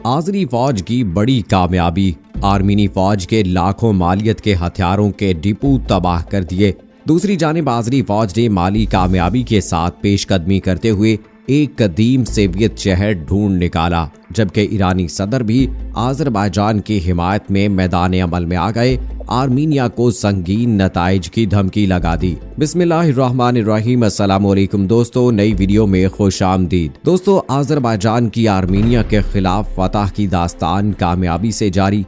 आज़री फौज की बड़ी कामयाबी। आर्मीनी फौज के लाखों मालियत के हथियारों के डिपो तबाह कर दिए। दूसरी जानिब आज़री फौज ने माली कामयाबी के साथ पेशकदमी करते हुए एक कदीम सोवियत शहर ढूंढ निकाला, जबकि ईरानी सदर भी आज़रबाईजान की हिमायत में मैदान अमल में आ गए। आर्मीनिया को संगीन नताइज की धमकी लगा दी। बिस्मिल्लाहिर्रहमानिर्रहीम। अस्सलामुअलैकुम दोस्तों, नई वीडियो में खुशामदीद। दोस्तों, आज़रबाईजान की आर्मीनिया के खिलाफ फतह की दास्तान कामयाबी से जारी।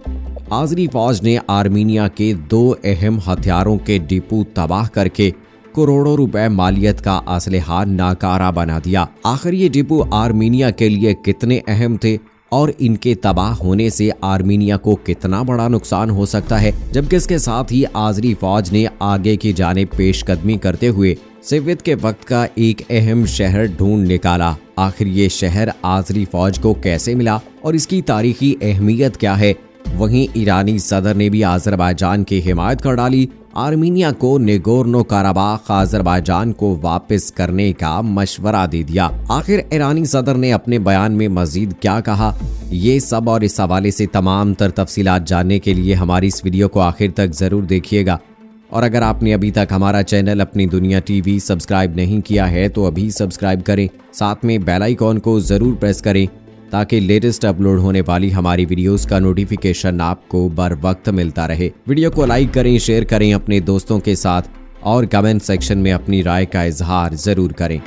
आज़री फौज ने आर्मीनिया के 2 अहम हथियारों के डिपो तबाह करके करोड़ों रुपए मालियत का असलहा नाकारा बना दिया। आखिर ये डिपो आर्मीनिया के लिए कितने अहम थे और इनके तबाह होने से आर्मीनिया को कितना बड़ा नुकसान हो सकता है, जबकि इसके साथ ही आज़री फौज ने आगे की जानिब पेशकदमी करते हुए सोवियत के वक्त का एक अहम शहर ढूंढ निकाला। आखिर ये शहर आज़री फौज को कैसे मिला और इसकी तारीखी अहमियत क्या है। वहीं ईरानी सदर ने भी आज़रबाईजान की हिमायत कर डाली। आर्मीनिया को नेगोर्नो काराबाख आज़रबाईजान को वापस करने का मशवरा दे दिया। आखिर ईरानी सदर ने अपने बयान में मजीद क्या कहा, ये सब और इस हवाले से तमाम तर तफसीलात जानने के लिए हमारी इस वीडियो को आखिर तक जरूर देखिएगा। और अगर आपने अभी तक हमारा चैनल अपनी दुनिया टीवी सब्सक्राइब नहीं किया है तो अभी सब्सक्राइब करें, साथ में बेल आइकॉन को जरूर प्रेस करें ताकि लेटेस्ट अपलोड होने वाली हमारी वीडियोस का नोटिफिकेशन आपको बर वक्त मिलता रहे। वीडियो को लाइक करें, शेयर करें अपने दोस्तों के साथ और कमेंट सेक्शन में अपनी राय का इजहार जरूर करें।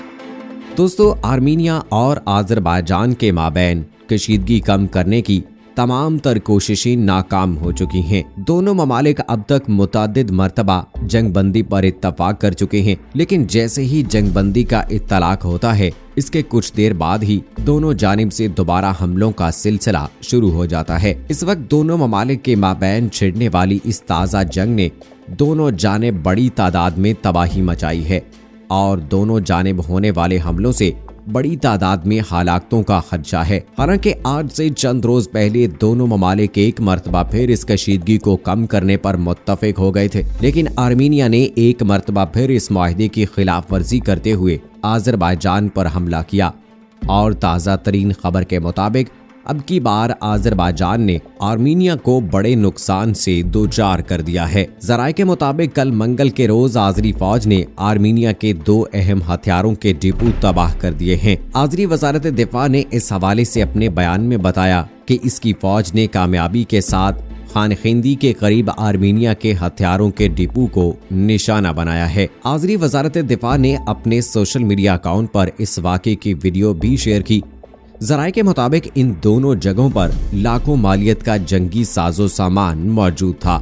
दोस्तों, आर्मीनिया और आज़रबाईजान के माबैन कशीदगी कम करने की तमाम तर कोशिशें नाकाम हो चुकी हैं। दोनों ममालिक अब तक मुतअद्दिद मर्तबा जंगबंदी पर इत्तफाक कर चुके हैं, लेकिन जैसे ही जंगबंदी का इत्तलाक होता है, इसके कुछ देर बाद ही दोनों जानिब से दोबारा हमलों का सिलसिला शुरू हो जाता है। इस वक्त दोनों ममालिक के माबैन छिड़ने वाली इस ताज़ा जंग ने दोनों जानिब बड़ी तादाद में तबाही मचाई है और दोनों जानिब होने वाले हमलों से बड़ी तादाद में हलाकतों का खदशा है। हालांकि आज से चंद रोज पहले दोनों ममालिक एक मर्तबा फिर इस कशीदगी को कम करने पर मुत्तफिक हो गए थे, लेकिन आर्मीनिया ने एक मर्तबा फिर इस मुआहदे की खिलाफ वर्जी करते हुए आज़रबाईजान पर हमला किया और ताज़ा तरीन खबर के मुताबिक अब की बार आज़रबाईजान ने आर्मीनिया को बड़े नुकसान से दोचार कर दिया है। ज़राए के मुताबिक कल मंगल के रोज आज़री फौज ने आर्मीनिया के 2 अहम हथियारों के डिपो तबाह कर दिए हैं। आज़री वज़ारत दिफा ने इस हवाले से अपने बयान में बताया कि इसकी फौज ने कामयाबी के साथ खानखिंदी के करीब आर्मीनिया के हथियारों के डिपो को निशाना बनाया है। आज़री वज़ारत दिफा ने अपने सोशल मीडिया अकाउंट पर इस वाक़े की वीडियो भी शेयर की। ज़राए के मुताबिक इन दोनों जगहों पर लाखों मालियत का जंगी साजो सामान मौजूद था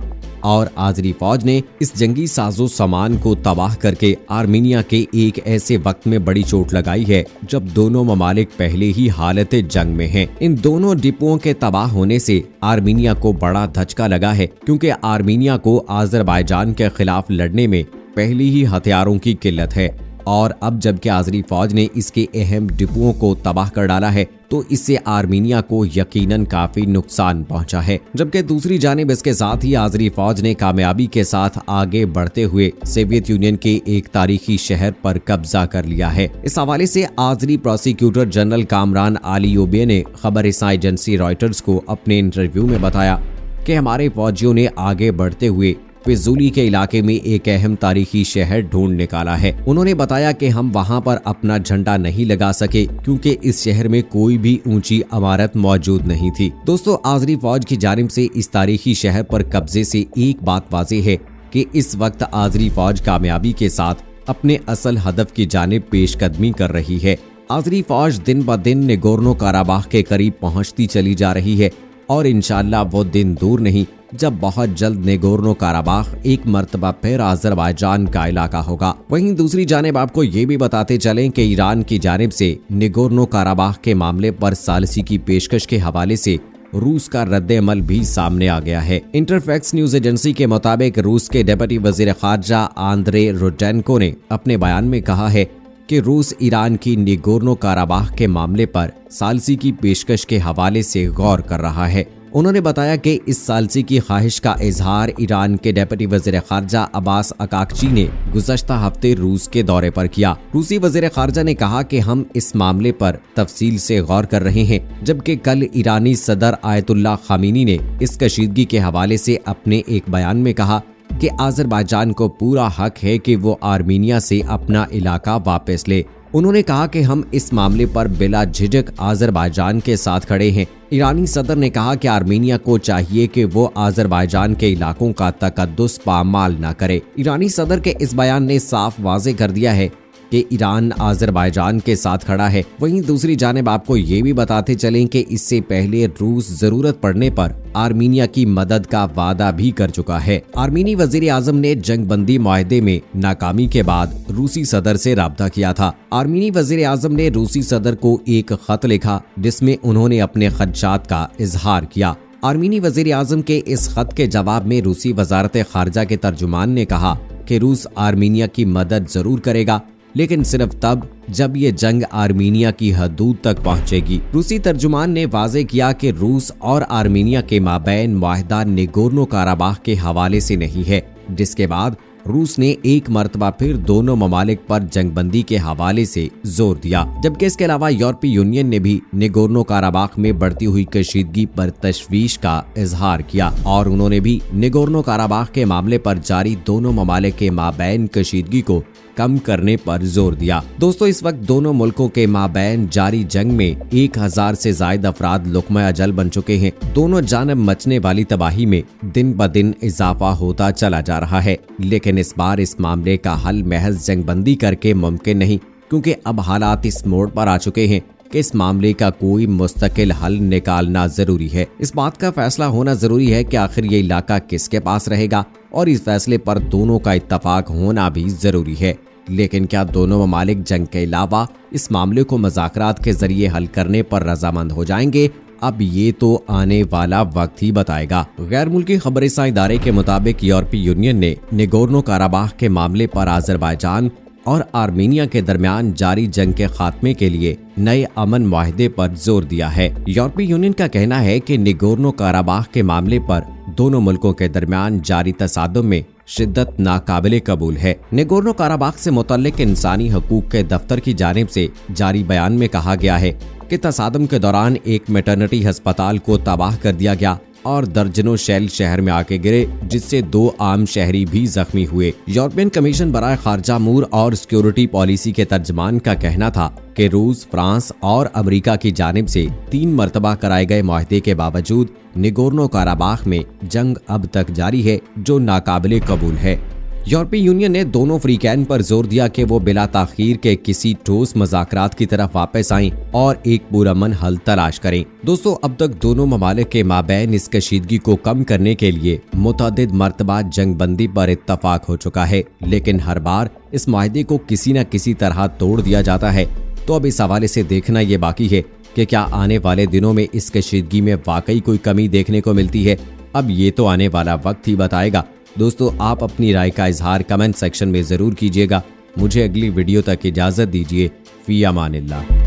और आज़री फौज ने इस जंगी साजो सामान को तबाह करके आर्मीनिया के एक ऐसे वक्त में बड़ी चोट लगाई है जब दोनों ममालिक पहले ही हालत जंग में हैं। इन दोनों डिपोओं के तबाह होने से आर्मीनिया को बड़ा धचका लगा है, क्योंकि आर्मीनिया को आज़रबाईजान के खिलाफ लड़ने में पहले ही हथियारों की किल्लत है और अब जबकि आज़री फौज ने इसके अहम डिपोओं को तबाह कर डाला है तो इससे आर्मीनिया को यकीनन काफी नुकसान पहुंचा है। जबकि दूसरी जानिब इसके साथ ही आज़री फौज ने कामयाबी के साथ आगे बढ़ते हुए सोवियत यूनियन के एक तारीखी शहर पर कब्जा कर लिया है। इस हवाले से आज़री प्रोसिक्यूटर जनरल कामरान आलियोबे ने खबर रसां एजेंसी रॉयटर्स को अपने इंटरव्यू में बताया कि हमारे फौजियों ने आगे बढ़ते हुए फिजूली के इलाके में एक अहम तारीखी शहर ढूंढ निकाला है। उन्होंने बताया कि हम वहां पर अपना झंडा नहीं लगा सके क्योंकि इस शहर में कोई भी ऊंची इमारत मौजूद नहीं थी। दोस्तों, आज़री फौज की जानिब से इस तारीखी शहर पर कब्जे से एक बात वाज़ेह है कि इस वक्त आज़री फौज कामयाबी के साथ अपने असल हदफ की जानिब पेशकदमी कर रही है। आज़री फौज दिन ब दिन नेगोर्नो काराबाख के करीब पहुंचती चली जा रही है और इंशाअल्लाह वो दिन दूर नहीं जब बहुत जल्द नेगोर्नो काराबाख एक मर्तबा फिर आज़रबाईजान का इलाका होगा। वहीं दूसरी जानिब आपको ये भी बताते चलें कि ईरान की जानिब से नेगोर्नो काराबाख के मामले पर सालिसी की पेशकश के हवाले से रूस का रद्द-ए-अमल भी सामने आ गया है। इंटरफैक्स न्यूज एजेंसी के मुताबिक रूस के डेप्यूटी वजीर खारजा आंद्रे रोडेनको ने अपने बयान में कहा है कि रूस ईरान की नेगोर्नो काराबाख के मामले पर सालिसी की पेशकश के हवाले से गौर कर रहा है। उन्होंने बताया कि इस सालसी की ख्वाहिश का इजहार ईरान के डेप्यूटी वज़ीर खारजा अब्बास अकाकची ने गुज़श्ता हफ्ते रूस के दौरे पर किया। रूसी वज़ीर खारजा ने कहा कि हम इस मामले पर तफसील से गौर कर रहे हैं, जबकि कल ईरानी सदर आयतुल्लाह खामेनी ने इस कशीदगी के हवाले से अपने एक बयान में कहा कि आज़रबाईजान को पूरा हक है कि वो आर्मीनिया से अपना इलाका वापस ले। उन्होंने कहा कि हम इस मामले पर बिला झिझक आज़रबाईजान के साथ खड़े हैं। ईरानी सदर ने कहा कि आर्मीनिया को चाहिए कि वो आज़रबाईजान के इलाकों का तकद्दुस पामाल न करे। ईरानी सदर के इस बयान ने साफ वाज़े कर दिया है कि ईरान आज़रबाईजान के साथ खड़ा है। वहीं दूसरी जानिब आपको ये भी बताते चलें कि इससे पहले रूस जरूरत पड़ने पर आर्मीनिया की मदद का वादा भी कर चुका है। आर्मीनी वजीर आजम ने जंगबंदी मुआहदे में नाकामी के बाद रूसी सदर से राब्ता किया था। आर्मीनी वजीर आजम ने रूसी सदर को एक खत लिखा जिसमें उन्होंने अपने खदशात का इजहार किया। आर्मीनी वजीर आजम के इस खत के जवाब में रूसी वजारत खारजा के तर्जुमान ने कहा कि रूस आर्मीनिया की मदद जरूर करेगा, लेकिन सिर्फ तब जब ये जंग आर्मीनिया की हदूद तक पहुंचेगी। रूसी तर्जुमान ने वाजे किया कि रूस और आर्मीनिया के माबैन मुआहदा निगोर्नो काराबाख के हवाले से नहीं है, जिसके बाद रूस ने एक मर्तबा फिर दोनों ममालिक पर जंगबंदी के हवाले से जोर दिया। जबकि इसके अलावा यूरोपीय यूनियन ने भी निगोर्नो काराबाख में बढ़ती हुई कशीदगी पर तशवीश का इजहार किया और उन्होंने भी निगोर्नो काराबाख के मामले पर जारी दोनों ममालिक के माबैन कशीदगी को कम करने पर जोर दिया। दोस्तों, इस वक्त दोनों मुल्कों के माबैन जारी जंग में 1000 से ज्यादा अफराद लुक़मा अजल बन चुके हैं। दोनों जानब मचने वाली तबाही में दिन ब दिन इजाफा होता चला जा रहा है, लेकिन इस बार इस मामले का हल महज जंगबंदी करके मुमकिन नहीं, क्योंकि अब हालात इस मोड़ पर आ चुके हैं कि इस मामले का कोई मुस्तकिल हल निकालना जरूरी है। इस बात का फैसला होना जरूरी है कि आखिर ये इलाका किसके पास रहेगा, और इस फैसले पर दोनों का इत्तफाक होना भी जरूरी है। लेकिन क्या दोनों ममालिक जंग के अलावा इस मामले को मुज़ाकरात के जरिए हल करने पर रजामंद हो जाएंगे? अब ये तो आने वाला वक्त ही बताएगा। गैर मुल्की खबरसां इदारे के मुताबिक यूरोपीय यूनियन ने निगोर्नो काराबाख के मामले पर आज़रबाईजान और आर्मीनिया के दरमियान जारी जंग के खात्मे के लिए नए अमन मुआहदे पर जोर दिया है। यूरोपीय यूनियन का कहना है कि निगोर्नो काराबाख के मामले पर दोनों मुल्कों के दरमियान जारी तसादुम में शिद्दत नाकाबिले कबूल है। निगोर्नो काराबाख से मुतल्लिक इंसानी हकूक के दफ्तर की जानिब से जारी बयान में कहा गया है कि तसादुम के दौरान एक मैटरनिटी अस्पताल को तबाह कर दिया गया और दर्जनों शेल शहर में आके गिरे, जिससे 2 आम शहरी भी जख्मी हुए। यूरोपियन कमीशन बराए खारजा अमूर और सिक्योरिटी पॉलिसी के तर्जमान का कहना था कि रूस, फ्रांस और अमेरिका की जानिब से 3 मरतबा कराए गए मुआहदे के बावजूद निगोर्नो काराबाख में जंग अब तक जारी है, जो नाकाबिले कबूल है। यूरोपीय यूनियन ने दोनों फ्रीकैन पर जोर दिया कि वो बिला ताखीर के किसी ठोस मुज़ाकरात की तरफ वापस आएं और एक पुरअमन हल तलाश करें। दोस्तों, अब तक दोनों ममालिक के माबैन इस कशीदगी को कम करने के लिए मुतअद्दिद मरतबा जंगबंदी पर इत्तफाक हो चुका है, लेकिन हर बार इस मुआहदे को किसी न किसी तरह तोड़ दिया जाता है। तो अब इस हवाले से देखना ये बाकी है कि क्या आने वाले दिनों में इस कशीदगी में वाकई कोई कमी देखने को मिलती है। अब ये तो आने वाला वक्त ही बताएगा। दोस्तों, आप अपनी राय का इजहार कमेंट सेक्शन में जरूर कीजिएगा। मुझे अगली वीडियो तक इजाजत दीजिए। फी अमानिल्लाह।